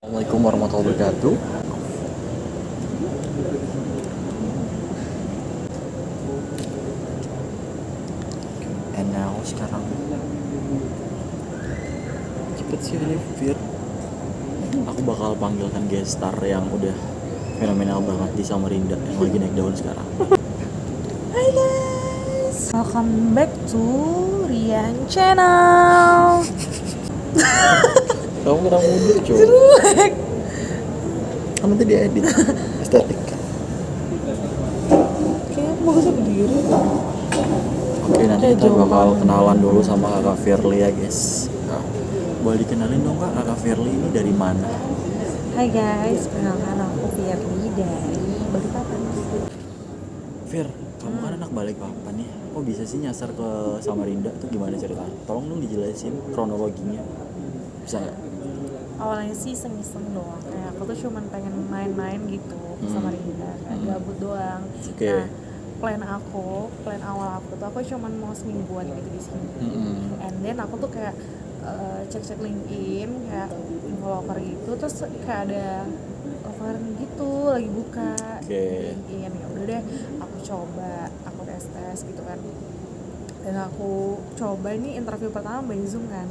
Assalamualaikum warahmatullahi wabarakatuh. And now sekarang cepet sih ini Fir. Aku bakal panggilkan guest star yang udah fenomenal banget di Samarinda yang lagi naik daun sekarang. Hai guys, welcome back to Rian Channel. Kamu kurang mundur coy. Jelek. Kamu tuh diedit estetik. Kayaknya bagusnya berdiri. Oke, nanti Kayak kita jauh bakal banget. kenalan dulu sama kakak Firly ya guys. Boleh dikenalin dong kak, kakak Firly ini dari mana? Hai guys, perkenalkan aku Firly dari Balikpapan. Fir, kamu kan anak Balikpapan nih. Kok bisa sih nyasar ke Samarinda tuh gimana ceritanya? Tolong dong dijelasin kronologinya. Bisa nggak? Awalnya sih iseng-iseng doang, kayak aku tuh cuman pengen main-main gitu ke Samarinda, kayak gabut doang. Oke. Nah, plan awal aku tuh aku cuman mau semingguan gitu di sini. And then aku tuh kayak cek-cek LinkedIn kayak info loker gitu, terus kayak ada lowongan gitu lagi buka Oke. di LinkedIn. Ya udah deh, aku coba, aku tes gitu kan. Dan aku coba ini interview pertama by Zoom kan.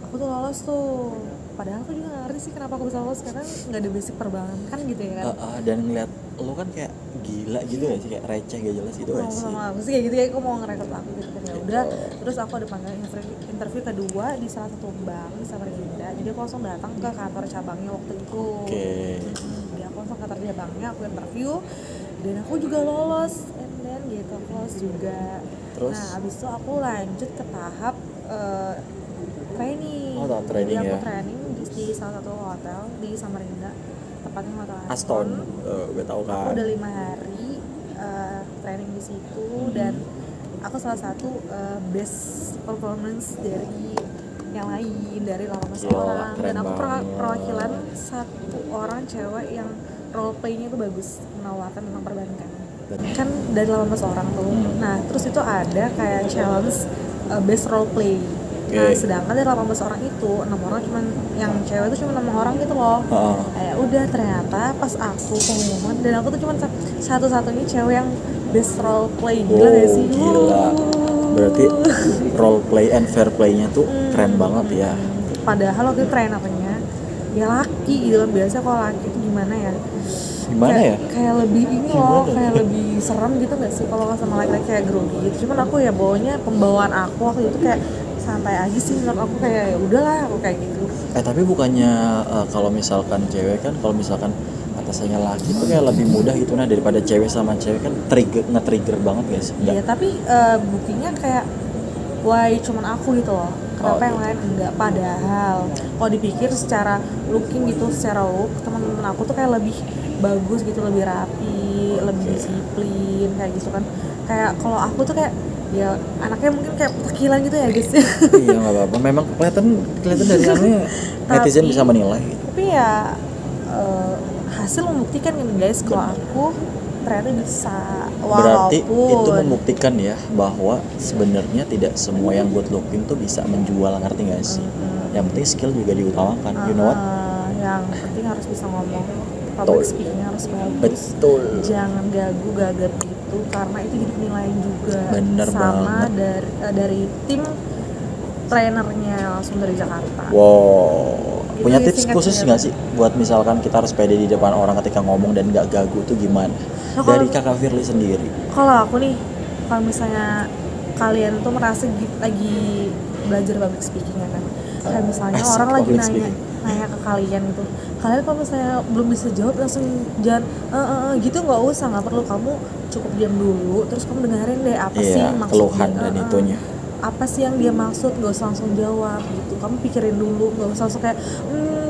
Aku tuh lolos tuh. Padahal aku juga gak ngerti sih kenapa aku bisa lolos, karena gak ada basic perbankan gitu ya kan. Dan ngeliat lo kan kayak gila gitu ya sih, kayak receh gak jelas gitu Ngomong gak sih? sama aku sih kayak gitu ya, aku mau ngerekrut aku gitu kan. Ya udah, terus aku ada panggilan interview kedua di salah satu bank di Samarinda. Jadi aku langsung datang ke kantor cabangnya waktu itu. Oke. Jadi aku langsung ke kantor cabangnya, aku interview dan aku juga lolos. And then gitu, aku lolos juga. Terus? Nah abis itu aku lanjut ke tahap training. Oh, tahap training Jadi aku ya. training di salah satu hotel di Samarinda, tepatnya hotel Aston, gue tau Aku kan. udah 5 hari training di situ dan aku salah satu best performance dari yang lain dari 18 Gila, orang, keren dan aku banget. perwakilan satu orang cewek yang role play-nya tuh bagus, menawarkan tentang perbankan. Kan dari 18 orang tuh. Nah, terus itu ada kayak challenge best role play. Nah, Oke. sedangkan dari 18 orang itu 6 orang cuman yang cewek itu cuma 6 orang gitu loh. Heeh. Kayak udah, ternyata pas aku pengumuman dan aku tuh cuma satu-satunya cewek yang best role play. Gila gak sih? Gila. Berarti role play and fair play-nya tuh keren banget ya. Padahal waktu itu trainernya ya laki gitu kan. Biasa kalau laki itu gimana ya? Gimana ya? Kayak lebih ini loh, kayak lebih serem gitu gak sih kalau sama laki-laki kayak grogi gitu. Cuman aku ya bawanya pembawaan aku waktu itu kayak santai aja sih, menurut aku kayak ya udahlah, aku kayak gitu. Tapi bukannya kalau misalkan cewek kan, kalau misalkan atasannya laki tuh kayak lebih mudah gitu nah daripada cewek sama cewek kan nge-trigger banget guys. Iya, tapi buktinya kayak why cuman aku gitu loh. Kenapa yang lain enggak? Padahal kalau dipikir secara looking gitu, secara look teman-teman aku tuh kayak lebih bagus gitu, lebih rapi, lebih disiplin kayak gitu kan. Kayak kalau aku tuh kayak ya anaknya mungkin kayak tekilan gitu ya guys. Iya nggak apa-apa. Memang kelihatan dari anunya netizen bisa menilai. Tapi ya hasil membuktikan kan guys kalau aku ternyata bisa. Berarti Walaupun itu membuktikan ya bahwa sebenarnya tidak semua yang good looking tuh bisa menjual, ngerti nggak sih? Yang penting skill juga diutamakan. You know what? Yang penting harus bisa ngomong, Betul. public speaking harus bagus. Betul. Jangan gagu-gagat gitu, karena itu jadi penilaian juga. Bener sama banget. dari tim trainernya langsung dari Jakarta. Wow. Itu Punya tips singkat khusus cerita. nggak sih buat misalkan kita harus pede di depan orang ketika ngomong dan nggak gagu tuh gimana? Nah, kalau- Dari kakak Firly sendiri. Kalau aku nih, kalau misalnya kalian tuh merasa lagi belajar public speaking ya kan, kayak misalnya Asik orang lagi public nanya speaking. ke kalian gitu, kalian kalau misalnya belum bisa jawab langsung jangan gitu, nggak usah, nggak perlu, kamu cukup diam dulu terus kamu dengerin deh apa sih Iya, maksudnya, keluhan dan itunya. apa sih yang dia maksud, nggak usah langsung jawab gitu, kamu pikirin dulu, nggak usah langsung kayak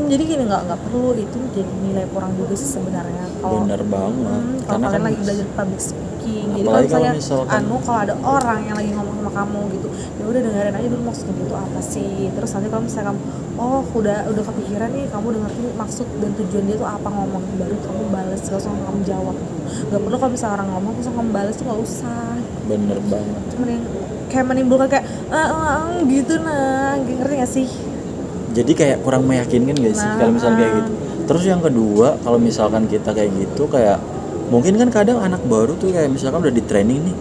jadi gini, nggak perlu. Itu jadi nilai kurang juga sih sebenarnya kalau Bener banget. kalau Karena kalian kan lagi belajar public speaking. Jadi kalau apalagi kalau misalnya misalkan- kalau ada orang yang lagi ngomong sama kamu gitu, ya udah dengerin aja dulu maksudnya itu apa sih. Terus nanti kalau misalnya kamu udah kepikiran nih, kamu udah ngerti maksud dan tujuan dia tuh apa ngomong, baru kamu balas, langsung kamu jawab. Gak perlu kalau misalnya orang ngomong langsung kamu balas tuh, nggak usah. bener banget. Cuman yang kayak menimbulkan kayak gitu, nah ngerti gak sih? Jadi kayak kurang meyakinkan gak sih kalau misalnya kayak gitu. Terus yang kedua, kalau misalkan kita kayak gitu kayak mungkin kan kadang anak baru tuh kayak misalkan udah di training nih,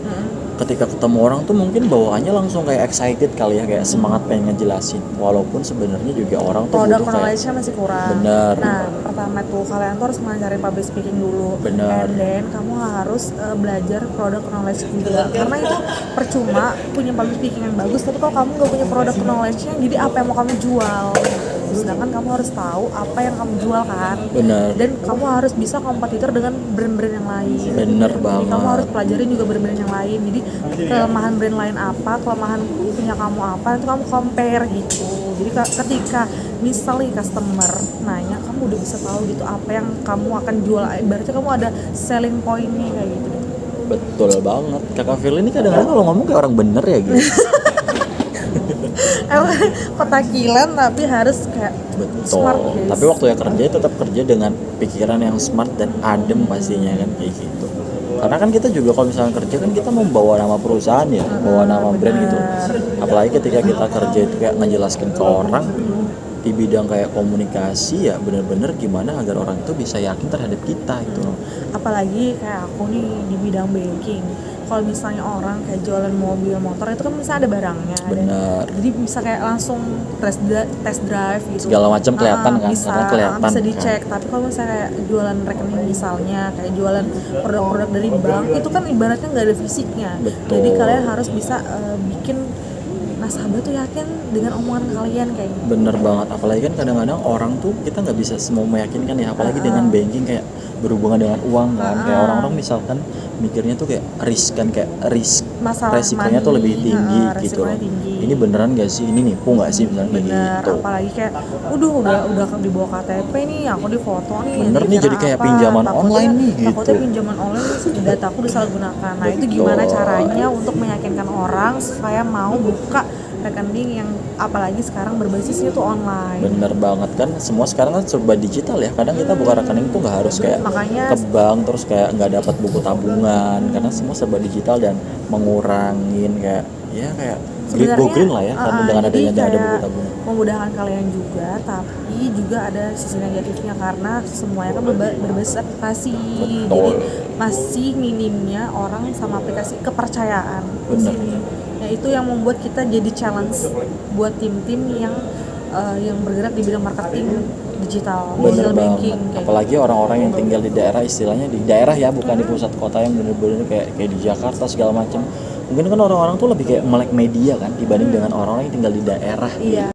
ketika ketemu orang tuh mungkin bawaannya langsung kayak excited kali ya, kayak semangat pengen ngejelasin, walaupun sebenarnya juga orang tuh product butuh kayak knowledge-nya masih kurang. Bener. Nah, pertama tuh kalian tuh harus ngajarin public speaking dulu. Bener. And then kamu harus belajar product knowledge juga. Karena itu percuma punya public speaking yang bagus, tapi kalau kamu nggak punya product knowledge-nya, jadi apa yang mau kamu jual? Sedangkan kamu harus tahu apa yang kamu jual kan. Bener. Dan kamu harus bisa kompetitor dengan brand-brand yang lain. Bener Jadi banget. kamu harus pelajarin juga brand-brand yang lain. Jadi kelemahan brand lain apa, kelemahan punya kamu apa, itu kamu compare gitu. Jadi ketika misalnya customer nanya, kamu udah bisa tahu gitu apa yang kamu akan jual. Berarti kamu ada selling point-nya kayak gitu. Betul banget. Kakak Phil ini kadang-kadang kalau ngomong kayak orang bener ya gitu. Emang petakilan tapi harus kayak Betul. smart guys. Tapi waktu ya kerja tetap kerja dengan pikiran yang smart dan adem pastinya kan kayak gitu. Karena kan kita juga kalau misalnya kerja kan kita membawa nama perusahaan ya, bawa nama brand gitu. Apalagi ketika kita kerja itu kayak ngejelaskan ke orang di bidang kayak komunikasi ya, bener-bener gimana agar orang itu bisa yakin terhadap kita itu. Apalagi kayak aku nih di bidang banking. Kalau misalnya orang kayak jualan mobil motor itu kan misalnya ada barangnya. Bener. Jadi bisa kayak langsung test drive gitu. Segala macam kelihatan kan, bisa, karena kelihatan bisa kan. dicek. Tapi kalau misalnya kayak jualan rekening misalnya, kayak jualan produk-produk dari bank, itu kan ibaratnya nggak ada fisiknya. Betul. Jadi kalian harus bisa bikin nasabah tuh yakin dengan omongan kalian kayak gitu. Bener banget, apalagi kan kadang-kadang orang tuh kita nggak bisa semua meyakinkan ya, apalagi dengan banking kayak berhubungan dengan uang kan, kayak orang-orang misalkan mikirnya tuh kayak riskan, kayak Masalah resikonya money, tuh lebih tinggi gitu resikonya loh. tinggi. Ini beneran gak sih, ini nipu nggak sih misalnya kayak Bener, gitu. apalagi kayak udah dibawa KTP nih, aku difoto nih. Bener nih, jadi kayak pinjaman online nih, gitu. Takutnya pinjaman online nih, dataku disalahgunakan. Nah itu Betul. gimana caranya untuk meyakinkan orang supaya mau buka rekening yang apalagi sekarang berbasisnya tuh online. Bener banget kan, semua sekarang kan serba digital ya. Kadang kita buka rekening tuh nggak harus kayak Makanya- ke bank terus kayak nggak dapat buku tabungan, karena semua serba digital dan mengurangin kayak ya kayak go green lah ya, karena dengan jadi adanya ada kayak buku tabungan. memudahkan kalian juga, tapi juga ada sisi negatifnya karena semuanya kan berbasis aplikasi. Betul. Jadi masih minimnya orang sama aplikasi kepercayaan di Bener. sini. Ya itu yang membuat kita jadi challenge buat tim-tim yang bergerak di bidang marketing digital, Bener digital banking banget. kayak Apalagi orang-orang yang tinggal di daerah, istilahnya di daerah ya, bukan di pusat kota yang bener-bener kayak di Jakarta segala macam. Mungkin kan orang-orang tuh lebih kayak melek media kan dibanding dengan orang-orang yang tinggal di daerah. Iya.